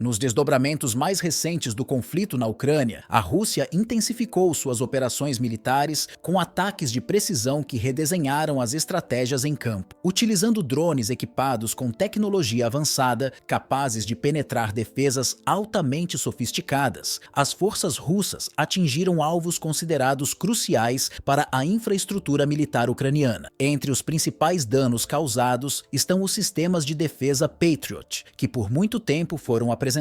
Nos desdobramentos mais recentes do conflito na Ucrânia, a Rússia intensificou suas operações militares com ataques de precisão que redesenharam as estratégias em campo. Utilizando drones equipados com tecnologia avançada, capazes de penetrar defesas altamente sofisticadas, as forças russas atingiram alvos considerados cruciais para a infraestrutura militar ucraniana. Entre os principais danos causados estão os sistemas de defesa Patriot, que por muito tempo foram apresentados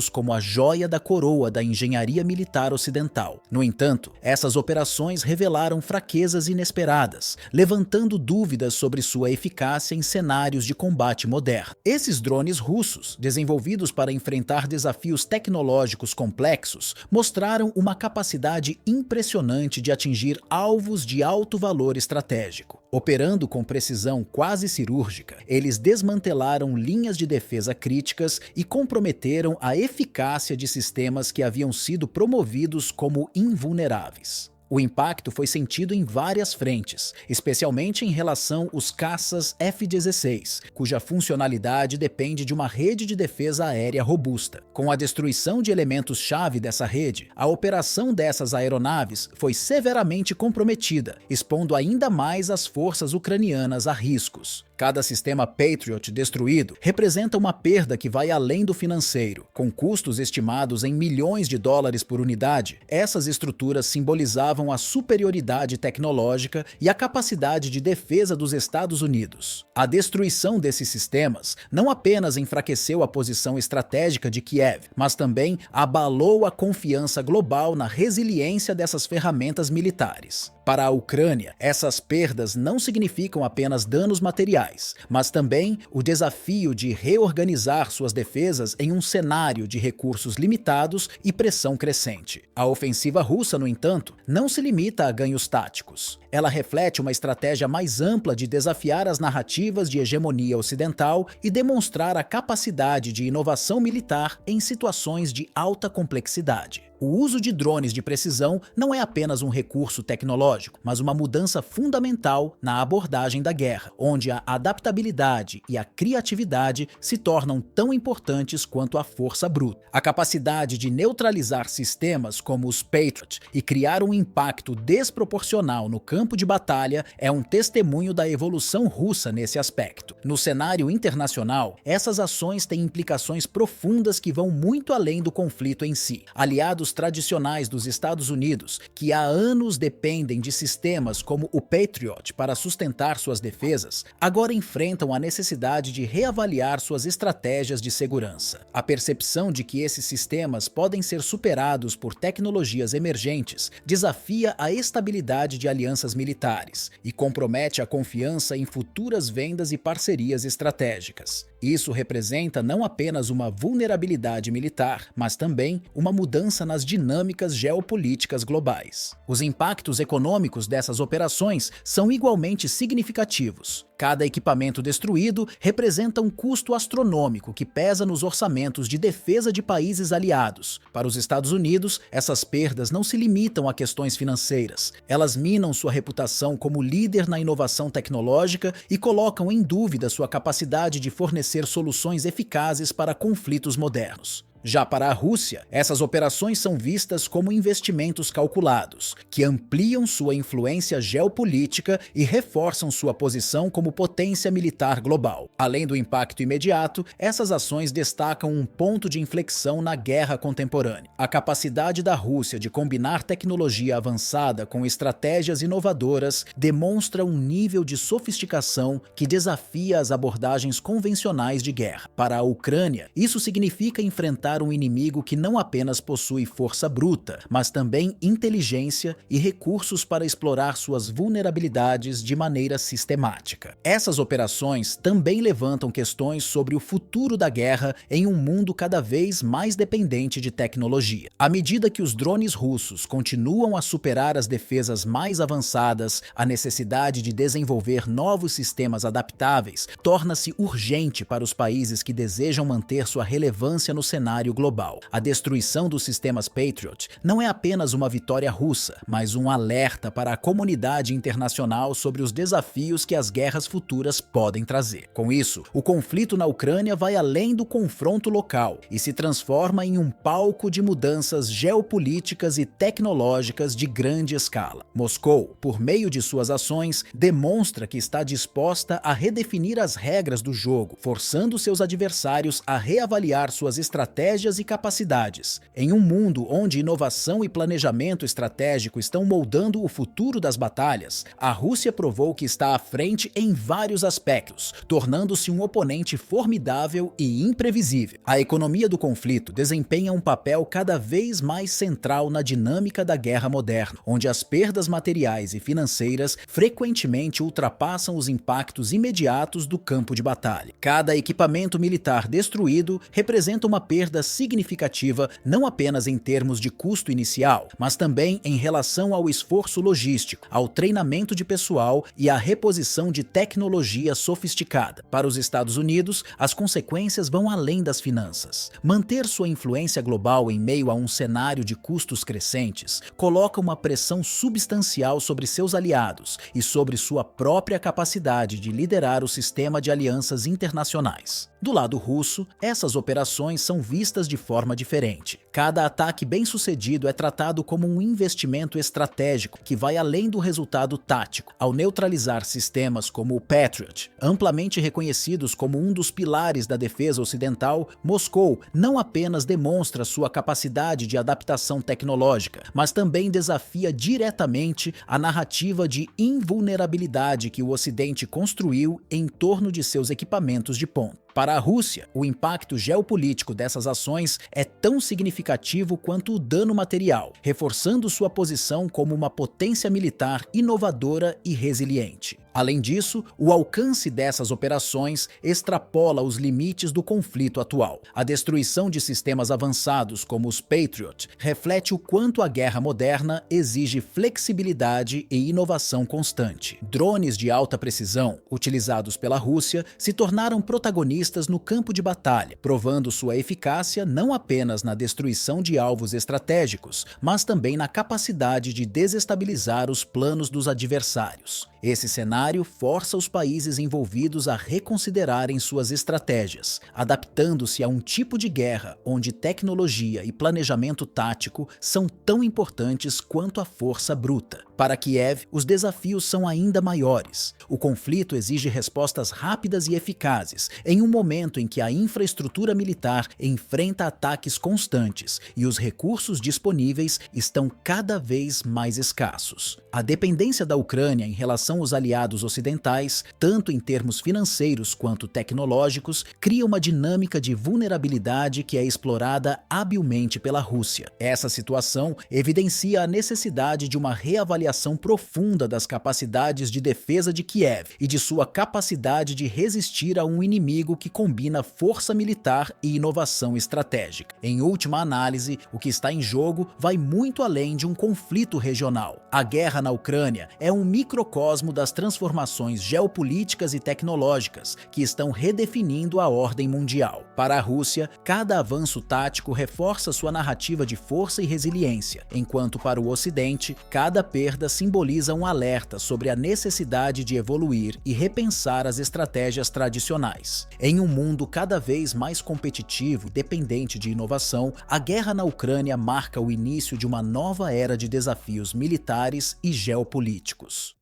como a joia da coroa da engenharia militar ocidental. No entanto, essas operações revelaram fraquezas inesperadas, levantando dúvidas sobre sua eficácia em cenários de combate moderno. Esses drones russos, desenvolvidos para enfrentar desafios tecnológicos complexos, mostraram uma capacidade impressionante de atingir alvos de alto valor estratégico. Operando com precisão quase cirúrgica, eles desmantelaram linhas de defesa críticas e comprometeram a eficácia de sistemas que haviam sido promovidos como invulneráveis. O impacto foi sentido em várias frentes, especialmente em relação aos caças F-16, cuja funcionalidade depende de uma rede de defesa aérea robusta. Com a destruição de elementos-chave dessa rede, a operação dessas aeronaves foi severamente comprometida, expondo ainda mais as forças ucranianas a riscos. Cada sistema Patriot destruído representa uma perda que vai além do financeiro. Com custos estimados em milhões de dólares por unidade, essas estruturas simbolizavam a superioridade tecnológica e a capacidade de defesa dos Estados Unidos. A destruição desses sistemas não apenas enfraqueceu a posição estratégica de Kiev, mas também abalou a confiança global na resiliência dessas ferramentas militares. Para a Ucrânia, essas perdas não significam apenas danos materiais, mas também o desafio de reorganizar suas defesas em um cenário de recursos limitados e pressão crescente. A ofensiva russa, no entanto, não se limita a ganhos táticos. Ela reflete uma estratégia mais ampla de desafiar as narrativas de hegemonia ocidental e demonstrar a capacidade de inovação militar em situações de alta complexidade. O uso de drones de precisão não é apenas um recurso tecnológico, mas uma mudança fundamental na abordagem da guerra, onde a adaptabilidade e a criatividade se tornam tão importantes quanto a força bruta. A capacidade de neutralizar sistemas como os Patriot e criar um impacto desproporcional no campo de batalha é um testemunho da evolução russa nesse aspecto. No cenário internacional, essas ações têm implicações profundas que vão muito além do conflito em si. Aliados tradicionais dos Estados Unidos, que há anos dependem de sistemas como o Patriot para sustentar suas defesas, agora enfrentam a necessidade de reavaliar suas estratégias de segurança. A percepção de que esses sistemas podem ser superados por tecnologias emergentes desafia a estabilidade de alianças militares e compromete a confiança em futuras vendas e parcerias estratégicas. Isso representa não apenas uma vulnerabilidade militar, mas também uma mudança nas dinâmicas geopolíticas globais. Os impactos econômicos dessas operações são igualmente significativos. Cada equipamento destruído representa um custo astronômico que pesa nos orçamentos de defesa de países aliados. Para os Estados Unidos, essas perdas não se limitam a questões financeiras. Elas minam sua reputação como líder na inovação tecnológica e colocam em dúvida sua capacidade de fornecer soluções eficazes para conflitos modernos. Já para a Rússia, essas operações são vistas como investimentos calculados, que ampliam sua influência geopolítica e reforçam sua posição como potência militar global. Além do impacto imediato, essas ações destacam um ponto de inflexão na guerra contemporânea. A capacidade da Rússia de combinar tecnologia avançada com estratégias inovadoras demonstra um nível de sofisticação que desafia as abordagens convencionais de guerra. Para a Ucrânia, isso significa enfrentar um inimigo que não apenas possui força bruta, mas também inteligência e recursos para explorar suas vulnerabilidades de maneira sistemática. Essas operações também levantam questões sobre o futuro da guerra em um mundo cada vez mais dependente de tecnologia. À medida que os drones russos continuam a superar as defesas mais avançadas, a necessidade de desenvolver novos sistemas adaptáveis torna-se urgente para os países que desejam manter sua relevância no cenário cenário global. A destruição dos sistemas Patriot não é apenas uma vitória russa, mas um alerta para a comunidade internacional sobre os desafios que as guerras futuras podem trazer. Com isso, o conflito na Ucrânia vai além do confronto local e se transforma em um palco de mudanças geopolíticas e tecnológicas de grande escala. Moscou, por meio de suas ações, demonstra que está disposta a redefinir as regras do jogo, forçando seus adversários a reavaliar suas estratégias e capacidades. Em um mundo onde inovação e planejamento estratégico estão moldando o futuro das batalhas, a Rússia provou que está à frente em vários aspectos, tornando-se um oponente formidável e imprevisível. A economia do conflito desempenha um papel cada vez mais central na dinâmica da guerra moderna, onde as perdas materiais e financeiras frequentemente ultrapassam os impactos imediatos do campo de batalha. Cada equipamento militar destruído representa uma perda significativa não apenas em termos de custo inicial, mas também em relação ao esforço logístico, ao treinamento de pessoal e à reposição de tecnologia sofisticada. Para os Estados Unidos, as consequências vão além das finanças. Manter sua influência global em meio a um cenário de custos crescentes coloca uma pressão substancial sobre seus aliados e sobre sua própria capacidade de liderar o sistema de alianças internacionais. Do lado russo, essas operações são vistas de forma diferente. Cada ataque bem-sucedido é tratado como um investimento estratégico que vai além do resultado tático. Ao neutralizar sistemas como o Patriot, amplamente reconhecidos como um dos pilares da defesa ocidental, Moscou não apenas demonstra sua capacidade de adaptação tecnológica, mas também desafia diretamente a narrativa de invulnerabilidade que o Ocidente construiu em torno de seus equipamentos de ponta. Para a Rússia, o impacto geopolítico dessas ações é tão significativo quanto o dano material, reforçando sua posição como uma potência militar inovadora e resiliente. Além disso, o alcance dessas operações extrapola os limites do conflito atual. A destruição de sistemas avançados como os Patriot reflete o quanto a guerra moderna exige flexibilidade e inovação constante. Drones de alta precisão, utilizados pela Rússia, se tornaram protagonistas no campo de batalha, provando sua eficácia não apenas na destruição de alvos estratégicos, mas também na capacidade de desestabilizar os planos dos adversários. Esse cenário força os países envolvidos a reconsiderarem suas estratégias, adaptando-se a um tipo de guerra onde tecnologia e planejamento tático são tão importantes quanto a força bruta. Para Kiev, os desafios são ainda maiores. O conflito exige respostas rápidas e eficazes, em um momento em que a infraestrutura militar enfrenta ataques constantes e os recursos disponíveis estão cada vez mais escassos. A dependência da Ucrânia em relação aos aliados ocidentais, tanto em termos financeiros quanto tecnológicos, cria uma dinâmica de vulnerabilidade que é explorada habilmente pela Rússia. Essa situação evidencia a necessidade de uma reavaliação profunda das capacidades de defesa de Kiev e de sua capacidade de resistir a um inimigo que combina força militar e inovação estratégica. Em última análise, o que está em jogo vai muito além de um conflito regional. A guerra na Ucrânia é um microcosmo das transformações geopolíticas e tecnológicas que estão redefinindo a ordem mundial. Para a Rússia, cada avanço tático reforça sua narrativa de força e resiliência, enquanto para o Ocidente, cada perda simboliza um alerta sobre a necessidade de evoluir e repensar as estratégias tradicionais. Em um mundo cada vez mais competitivo e dependente de inovação, a guerra na Ucrânia marca o início de uma nova era de desafios militares e geopolíticos.